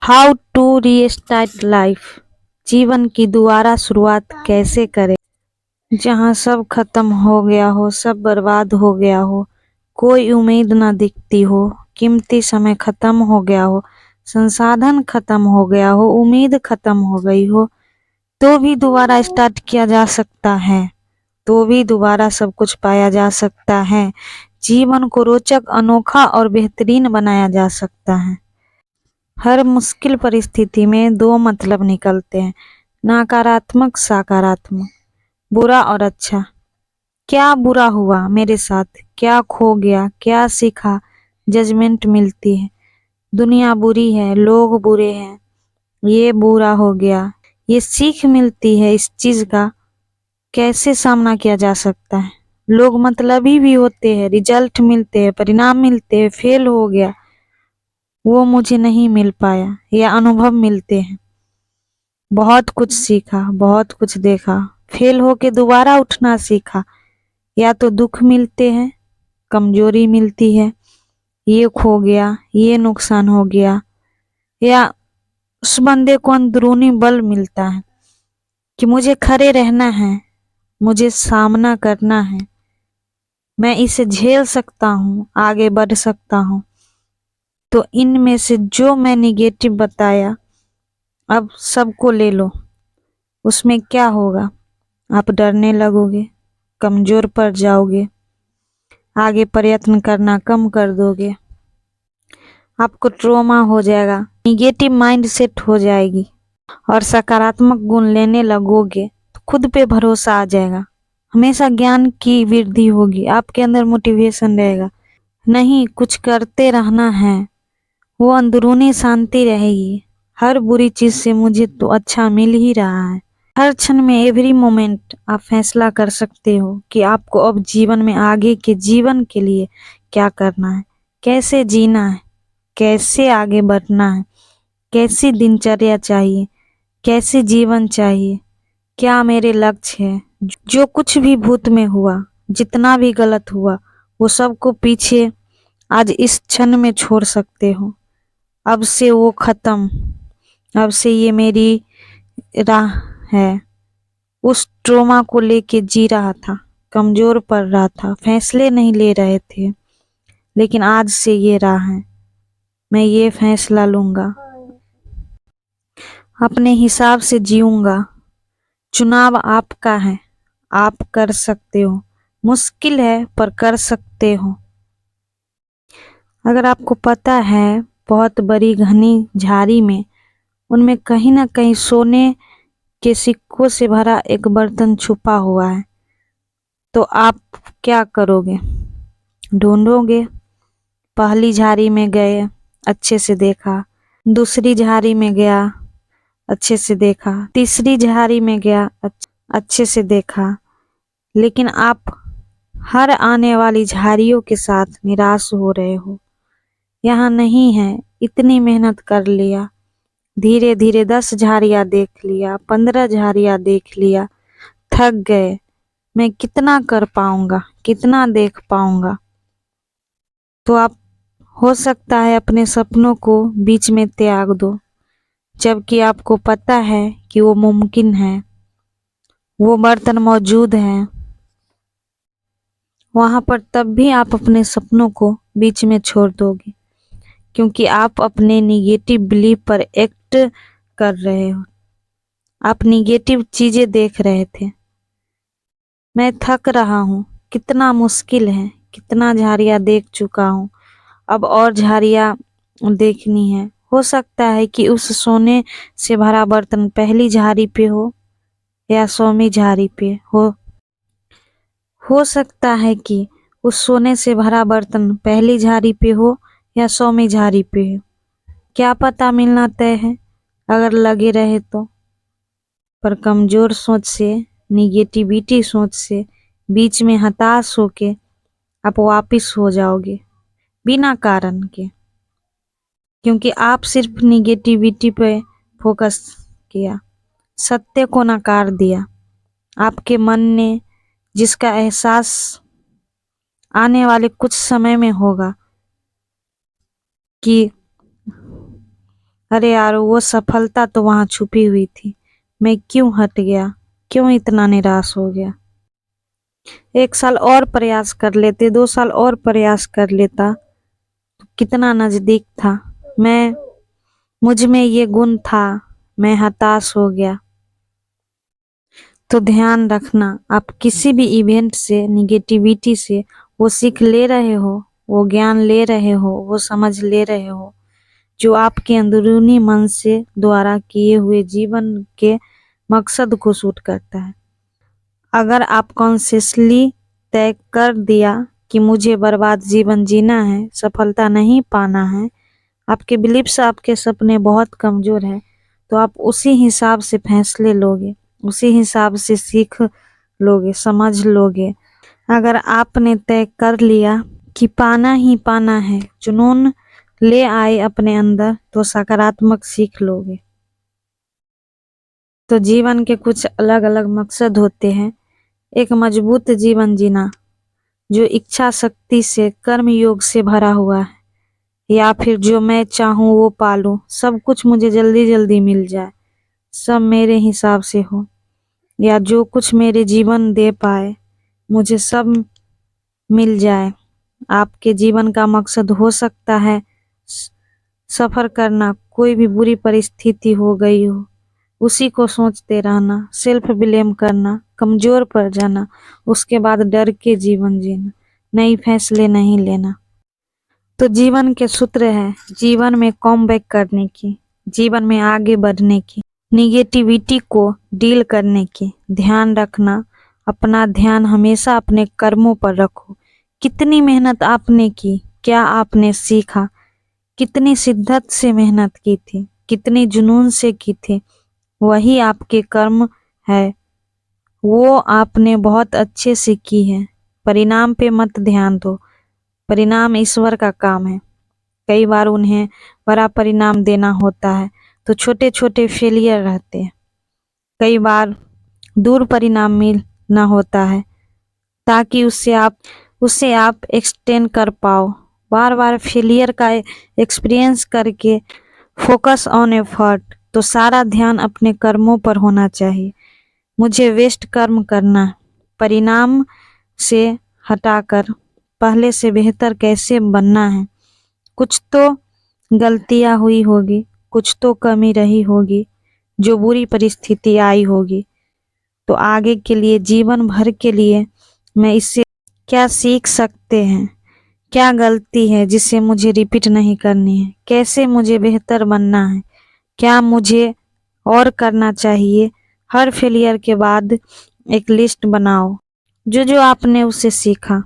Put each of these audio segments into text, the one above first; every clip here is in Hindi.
How to restart life. जीवन की दोबारा शुरुआत कैसे करें जहाँ सब खत्म हो गया हो, सब बर्बाद हो गया हो, कोई उम्मीद ना दिखती हो, कीमती समय खत्म हो गया हो, संसाधन खत्म हो गया हो, उम्मीद खत्म हो गई हो, तो भी दोबारा स्टार्ट किया जा सकता है, तो भी दोबारा सब कुछ पाया जा सकता है। जीवन को रोचक, अनोखा और बेहतरीन बनाया जा सकता है। हर मुश्किल परिस्थिति में दो मतलब निकलते हैं, नकारात्मक सकारात्मक, बुरा और अच्छा। क्या बुरा हुआ मेरे साथ, क्या खो गया, क्या सीखा। जजमेंट मिलती है, दुनिया बुरी है, लोग बुरे हैं, ये बुरा हो गया। ये सीख मिलती है इस चीज का कैसे सामना किया जा सकता है। लोग मतलबी भी होते हैं, रिजल्ट मिलते हैं, परिणाम मिलते हैं। फेल हो गया, वो मुझे नहीं मिल पाया, या अनुभव मिलते हैं। बहुत कुछ सीखा, बहुत कुछ देखा, फेल होके दोबारा उठना सीखा। या तो दुख मिलते हैं, कमजोरी मिलती है, ये खो गया, ये नुकसान हो गया, या उस बंदे को अंदरूनी बल मिलता है कि मुझे खड़े रहना है, मुझे सामना करना है, मैं इसे झेल सकता हूँ, आगे बढ़ सकता हूँ। तो इनमें से जो मैं निगेटिव बताया, अब सबको ले लो। उसमें क्या होगा, आप डरने लगोगे, कमजोर पड़ जाओगे, आगे प्रयत्न करना कम कर दोगे, आपको ट्रॉमा हो जाएगा, निगेटिव माइंड सेट हो जाएगी और सकारात्मक गुण लेने लगोगे तो खुद पे भरोसा आ जाएगा। हमेशा ज्ञान की वृद्धि होगी, आपके अंदर मोटिवेशन रहेगा। नहीं, कुछ करते रहना है, वो अंदरूनी शांति रहेगी। हर बुरी चीज से मुझे तो अच्छा मिल ही रहा है। हर क्षण में, एवरी मोमेंट आप फैसला कर सकते हो कि आपको अब जीवन में आगे के जीवन के लिए क्या करना है, कैसे जीना है, कैसे आगे बढ़ना है, कैसी दिनचर्या चाहिए, कैसे जीवन चाहिए, क्या मेरे लक्ष्य है। जो कुछ भी भूत में हुआ, जितना भी गलत हुआ, वो सबको पीछे आज इस क्षण में छोड़ सकते हो। अब से वो खत्म, अब से ये मेरी राह है। उस ट्रॉमा को लेके जी रहा था, कमजोर पड़ रहा था, फैसले नहीं ले रहे थे, लेकिन आज से ये राह है, मैं ये फैसला लूंगा, अपने हिसाब से जीऊंगा। चुनाव आपका है, आप कर सकते हो। मुश्किल है पर कर सकते हो। अगर आपको पता है बहुत बड़ी घनी झाड़ी में, उनमें कहीं ना कहीं सोने के सिक्कों से भरा एक बर्तन छुपा हुआ है, तो आप क्या करोगे, ढूंढोगे। पहली झाड़ी में गए, अच्छे से देखा, दूसरी झाड़ी में गया, अच्छे से देखा, तीसरी झाड़ी में गया, अच्छे से देखा, लेकिन आप हर आने वाली झाड़ियों के साथ निराश हो रहे हो। यहाँ नहीं है, इतनी मेहनत कर लिया, धीरे धीरे 10 झाड़ियाँ देख लिया, 15 झाड़ियाँ देख लिया, थक गए, मैं कितना कर पाऊंगा, कितना देख पाऊंगा। तो आप हो सकता है अपने सपनों को बीच में त्याग दो, जबकि आपको पता है कि वो मुमकिन है, वो बर्तन मौजूद है वहां पर, तब भी आप अपने सपनों को बीच में छोड़ दोगे, क्योंकि आप अपने निगेटिव बिलीफ पर एक्ट कर रहे हो। आप निगेटिव चीजें देख रहे थे। मैं थक रहा हूँ, कितना मुश्किल है, कितना झाड़ियाँ देख चुका हूँ, अब और झाड़ियाँ देखनी है। हो सकता है कि उस सोने से भरा बर्तन पहली झाड़ी पे हो या 100वीं झाड़ी पे हो सकता है कि उस सोने से भरा बर्तन पहली झाड़ी पे हो या 100वीं झाड़ी पे हो। क्या पता मिलना तय है अगर लगे रहे तो। पर कमजोर सोच से, निगेटिविटी सोच से, बीच में हताश होके आप वापिस हो जाओगे बिना कारण के, क्योंकि आप सिर्फ निगेटिविटी पे फोकस किया, सत्य को नकार दिया। आपके मन ने, जिसका एहसास आने वाले कुछ समय में होगा कि अरे यार, वो सफलता तो वहां छुपी हुई थी। मैं क्यों हट गया, क्यों इतना निराश हो गया। 1 साल और प्रयास कर लेते, 2 साल और प्रयास कर लेता तो कितना नजदीक था। मैं मुझ में ये गुण था, मैं हताश हो गया। तो ध्यान रखना, आप किसी भी इवेंट से, निगेटिविटी से वो सीख ले रहे हो, वो ज्ञान ले रहे हो, वो समझ ले रहे हो जो आपके अंदरूनी मन से द्वारा किए हुए जीवन के मकसद को सूट करता है। अगर आप कॉन्शियसली तय कर दिया कि मुझे बर्बाद जीवन जीना है, सफलता नहीं पाना है, आपके बिलीफ्स, आपके सपने बहुत कमजोर हैं, तो आप उसी हिसाब से फैसले लोगे, उसी हिसाब से सीख लोगे, समझ लोगे। अगर आपने तय कर लिया कि पाना ही पाना है, जुनून ले आए अपने अंदर, तो सकारात्मक सीख लोगे। तो जीवन के कुछ अलग अलग मकसद होते हैं। एक मजबूत जीवन जीना जो इच्छा शक्ति से, कर्म योग से भरा हुआ है, या फिर जो मैं चाहूँ वो पालूं, सब कुछ मुझे जल्दी जल्दी मिल जाए, सब मेरे हिसाब से हो, या जो कुछ मेरे जीवन दे पाए मुझे सब मिल जाए। आपके जीवन का मकसद हो सकता है सफर करना, कोई भी बुरी परिस्थिति हो गई हो उसी को सोचते रहना, सेल्फ ब्लेम करना, कमजोर पड़ जाना, उसके बाद डर के जीवन जीना, नई फैसले नहीं लेना। तो जीवन के सूत्र है जीवन में कमबैक करने की, जीवन में आगे बढ़ने की, निगेटिविटी को डील करने की। ध्यान रखना, अपना ध्यान हमेशा अपने कर्मों पर रखो। कितनी मेहनत आपने की, क्या आपने सीखा, कितनी शिद्दत से मेहनत की थी, कितनी जुनून से की थी, वही आपके कर्म है, वो आपने बहुत अच्छे से की है। परिणाम पे मत ध्यान दो, परिणाम ईश्वर का काम है। कई बार उन्हें बड़ा परिणाम देना होता है तो छोटे छोटे फेलियर रहते हैं। कई बार दूर परिणाम मिलना होता है ताकि उससे आप एक्सटेंड कर पाओ। बार बार फेलियर का एक्सपीरियंस करके फोकस ऑन एफर्ट, तो सारा ध्यान अपने कर्मों पर होना चाहिए। मुझे वेस्ट कर्म करना है, परिणाम से हटाकर पहले से बेहतर कैसे बनना है। कुछ तो गलतियां हुई होगी, कुछ तो कमी रही होगी, जो बुरी परिस्थिति आई होगी, तो आगे के लिए, जीवन भर के लिए मैं इससे क्या सीख सकते हैं, क्या गलती है जिसे मुझे रिपीट नहीं करनी है, कैसे मुझे बेहतर बनना है, क्या मुझे और करना चाहिए। हर फेलियर के बाद एक लिस्ट बनाओ, जो जो आपने उससे सीखा।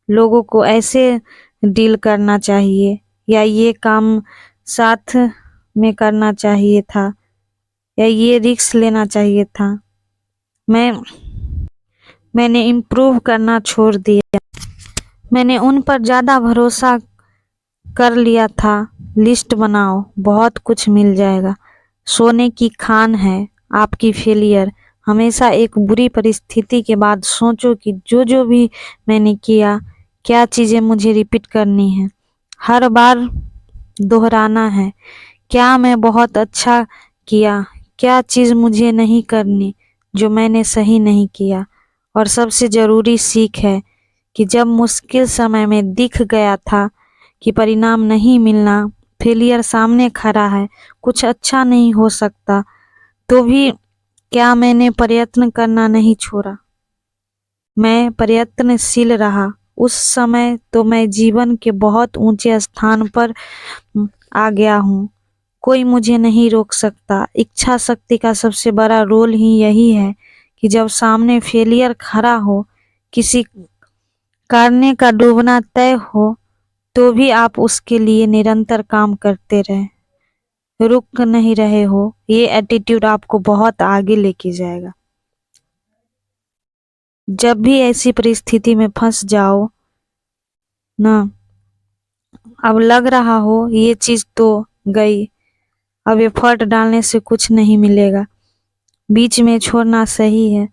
लोगों को ऐसे डील करना चाहिए, या ये काम साथ में करना चाहिए था, या ये रिस्क लेना चाहिए था। मैंने इम्प्रूव करना छोड़ दिया, मैंने उन पर ज़्यादा भरोसा कर लिया था। लिस्ट बनाओ, बहुत कुछ मिल जाएगा। सोने की खान है आपकी फेलियर। हमेशा एक बुरी परिस्थिति के बाद सोचो कि जो जो भी मैंने किया, क्या चीज़ें मुझे रिपीट करनी है, हर बार दोहराना है। क्या मैं बहुत अच्छा किया, क्या चीज़ मुझे नहीं करनी जो मैंने सही नहीं किया। और सबसे ज़रूरी सीख है कि जब मुश्किल समय में दिख गया था कि परिणाम नहीं मिलना, फेलियर सामने खड़ा है, कुछ अच्छा नहीं हो सकता, तो भी क्या मैंने प्रयत्न करना नहीं छोड़ा, मैं प्रयत्नशील रहा। उस समय तो मैं जीवन के बहुत ऊंचे स्थान पर आ गया हूँ, कोई मुझे नहीं रोक सकता। इच्छा शक्ति का सबसे बड़ा रोल ही यही है कि जब सामने फेलियर खड़ा हो, किसी करने का डूबना तय हो, तो भी आप उसके लिए निरंतर काम करते रहे, रुक नहीं रहे हो। ये एटीट्यूड आपको बहुत आगे लेके जाएगा। जब भी ऐसी परिस्थिति में फंस जाओ ना, अब लग रहा हो ये चीज तो गई, अब एफर्ट डालने से कुछ नहीं मिलेगा, बीच में छोड़ना सही है,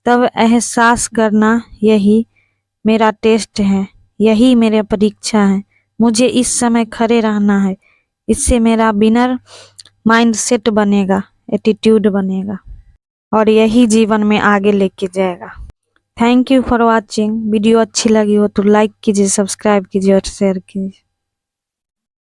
तब एहसास करना यही मेरा टेस्ट है, यही मेरा परीक्षा है। मुझे इस समय खड़े रहना है, इससे मेरा विनर माइंड सेट बनेगा, एटीट्यूड बनेगा और यही जीवन में आगे लेके जाएगा। Thank you for watching. Video अच्छी लगी हो तो लाइक कीजिए, सब्सक्राइब कीजिए और शेयर कीजिए।